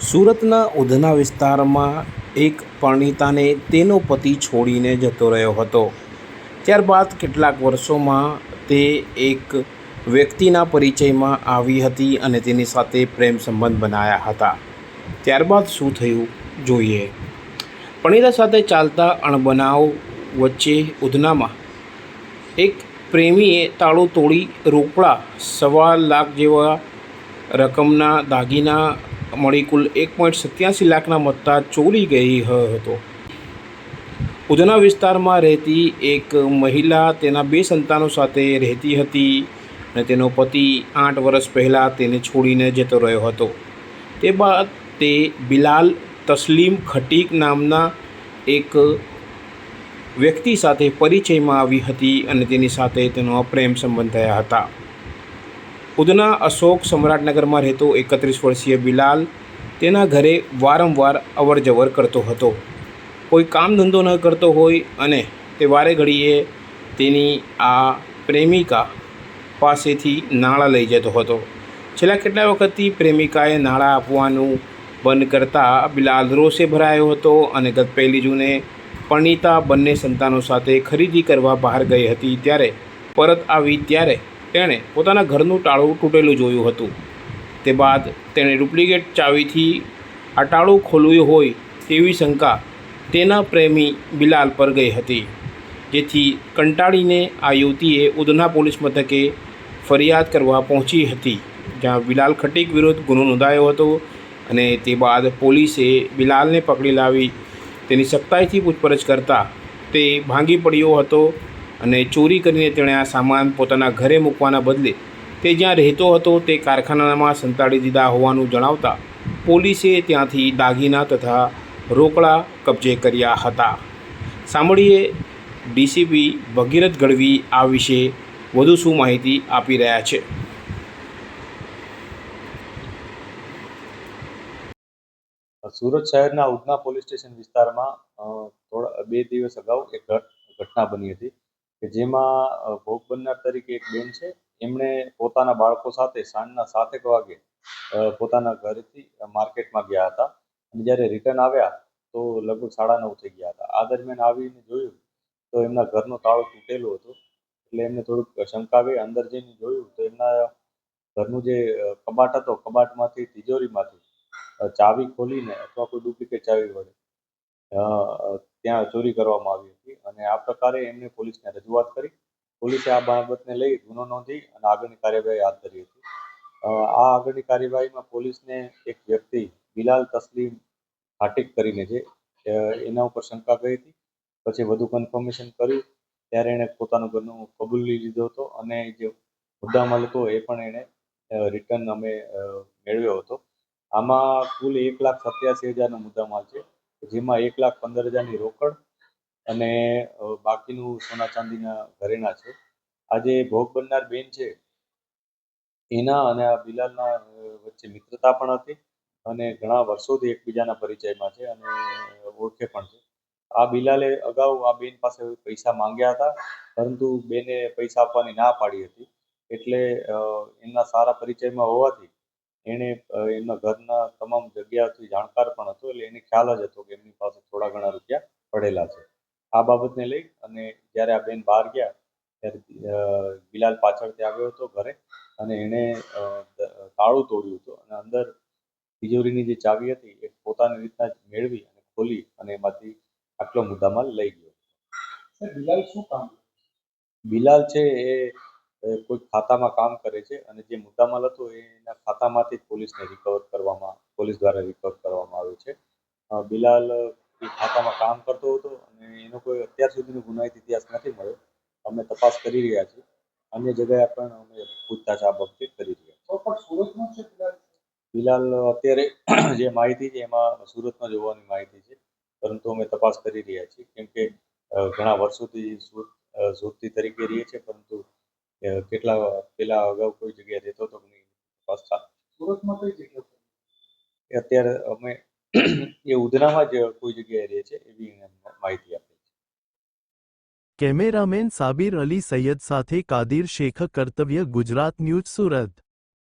સુરતના ઉધના વિસ્તારમાં એક પરણિતાને તેનો પતિ છોડીને જતો રહ્યો હતો. ત્યારબાદ કેટલાક વર્ષોમાં તે એક વ્યક્તિના પરિચયમાં આવી હતી અને તેની સાથે પ્રેમ સંબંધ બનાવ્યા હતા. ત્યારબાદ શું થયું જોઈએ. પરણિતા સાથે ચાલતા અણબનાવ વચ્ચે ઉધનામાં એક પ્રેમીએ તાળું તોડી રોકડા 1.25 લાખ જેવા રકમના દાગીના મળી કુલ 1.87 લાખના મત્તા ચોરી ગઈ હતો. ઉધના વિસ્તારમાં રહેતી એક મહિલા તેના 2 સંતાનો સાથે રહેતી હતી અને તેનો પતિ 8 વર્ષ પહેલાં તેને છોડીને જતો રહ્યો હતો. તે બાદ તે બિલાલ તસ્લીમ ખટીક નામના એક વ્યક્તિ સાથે પરિચયમાં આવી હતી અને તેની સાથે તેનો પ્રેમ સંબંધ થયા હતા. ઉધના અશોક સમ્રાટનગરમાં રહેતો 31 વર્ષીય બિલાલ તેના ઘરે વારંવાર અવરજવર કરતો હતો. કોઈ કામ ધંધો ન કરતો હોય અને તે વારે ઘડીએ તેની આ પ્રેમિકા પાસેથી નાણાં લઈ જતો હતો. છેલ્લા કેટલા વખતથી પ્રેમિકાએ નાણાં આપવાનું બંધ કરતાં બિલાલ રોષે ભરાયો હતો અને ગત 1 જૂને પરણિતા બંને સંતાનો સાથે ખરીદી કરવા બહાર ગઈ હતી. ત્યારે પરત આવી ત્યારે તેણે પોતાના ઘરનું તાળું તૂટેલું જોયું હતું. તે બાદ તેણે ડુપ્લિકેટ ચાવીથી આ તાળું ખોલ્યું હોય તેવી શંકા તેના પ્રેમી બિલાલ પર ગઈ હતી, જેથી કંટાળીને આ યુવતીએ ઉધના પોલીસ મથકે ફરિયાદ કરવા પહોંચી હતી, જ્યાં બિલાલ ખટીક વિરુદ્ધ ગુનો નોંધાયો હતો. અને તે બાદ પોલીસે બિલાલને પકડી લાવી તેની સખ્તાઈથી પૂછપરછ કરતાં તે ભાંગી પડ્યો હતો અને ચોરી કરીને તેણે આ સામાન પોતાના ઘરે મૂકવાના બદલે તે જ્યાં રહેતો હતો તે કારખાનામાં સંતાડી દીધા હોવાનું જણાવતા પોલીસે ત્યાંથી દાગીના તથા રોકડા કબજે કર્યા હતા. સાંભળીએ ડીસીપી ભગીરથ ગઢવી આ વિશે વધુ શું માહિતી આપી રહ્યા છે. સુરત શહેરના ઉધના પોલીસ સ્ટેશન વિસ્તારમાં 2 દિવસ અગાઉ એક ઘટના બની હતી કે જેમાં ભોગ બનનાર તરીકે એક બેન છે. એમણે પોતાના બાળકો સાથે સાંજના 7 વાગે પોતાના ઘરેથી માર્કેટમાં ગયા હતા અને જ્યારે રિટર્ન આવ્યા તો લગભગ 9:30 થઈ ગયા હતા. આ દરમિયાન આવીને જોયું તો એમના ઘરનો તાળો તૂટેલો હતો. એટલે એમને થોડુંક શંકા ગઈ. અંદર જઈને જોયું તો એમના ઘરનું જે કબાટ હતો, કબાટમાંથી તિજોરીમાંથી ચાવી ખોલીને અથવા કોઈ ડુપ્લિકેટ ચાવી વડે ત્યાં ચોરી કરવામાં આવી હતી અને આ પ્રકારે એમને પોલીસને રજૂઆત કરી. પોલીસે આ બાબતને લઈ ગુનો નોંધી અને આગળની કાર્યવાહી હાથ ધરી હતી. આ આગળની કાર્યવાહીમાં પોલીસને એક વ્યક્તિ બિલાલ તસ્લીમ ખાટીક કરીને છે એના ઉપર શંકા ગઈ હતી. પછી વધુ કન્ફર્મેશન કર્યું ત્યારે એણે પોતાનું ઘરનું કબૂલી લીધો હતો અને જે મુદ્દામાલ હતો એ પણ એણે રિટર્ન અમે મેળવ્યો હતો. આમાં કુલ 1,87,000નો મુદ્દામાલ છે, જેમાં 1,15,000ની રોકડ અને બાકીનું સોના ચાંદીના ઘરેણા છે. આજે ભોગ બનનાર બેન છે એના અને આ બિલાલના વચ્ચે મિત્રતા પણ હતી અને ઘણા વર્ષોથી એકબીજાના પરિચયમાં છે અને ઓળખે પણ છે. આ બિલાલે અગાઉ આ બેન પાસે પૈસા માંગ્યા હતા, પરંતુ બેને પૈસા આપવાની ના પાડી હતી. એટલે એમના સારા પરિચયમાં હોવાથી એણે એમના ઘરના તમામ જગ્યાથી જાણકાર પણ હતો. એટલે એને ખ્યાલ જ હતો કે એમની પાસે થોડા ઘણા રૂપિયા પડેલા છે. આ બાબતને લઈ અને જ્યારે આ બેન બહાર ગયા ત્યારે બિલાલ પાછળથી આવ્યો હતો ઘરે અને એણે તાળું તોડ્યું હતું અને અંદર તિજોરીની જે ચાવી હતી એ પોતાની રીતના જ મેળવી અને ખોલી અને એમાંથી આટલો મુદ્દામાલ લઈ ગયો. બિલાલ શું કામ? બિલાલ છે એ કોઈ ખાતામાં કામ કરે છે અને જે મુદ્દામાલ હતો એના ખાતામાંથી પોલીસ દ્વારા રિકવર કરવામાં આવ્યો છે. બિલાલ એ ખાતામાં કામ કરતો હતો અને એનો કોઈ અત્યાર સુધીનો ગુનાહિત ઇતિહાસ નથી મળ્યો. અમે તપાસ કરી રહ્યા છીએ. અન્ય જગ્યાએ પણ અમે પૂછતાછ આ બાબતે કરી રહ્યા છીએ. બિલાલ અત્યારે જે માહિતી છે એમાં સુરતમાં જ હોવાની માહિતી છે, પરંતુ અમે તપાસ કરી રહ્યા છીએ કેમ કે ઘણા વર્ષોથી સુરતી તરીકે રહીએ છીએ, પરંતુ કેટલા પહેલા અગાઉ કોઈ જગ્યાએ રહેતો હતો નહીં. સુરતમાં કઈ જગ્યા? અત્યારે અમે એ ઉધનામાં જ કોઈ જગ્યાએ રહે છે એવી માહિતી આપી છે. કેમેરામેન સાબિર અલી સૈયદ સાથે કાદિર શેખ, કર્તવ્ય ગુજરાત ન્યૂઝ, સુરત.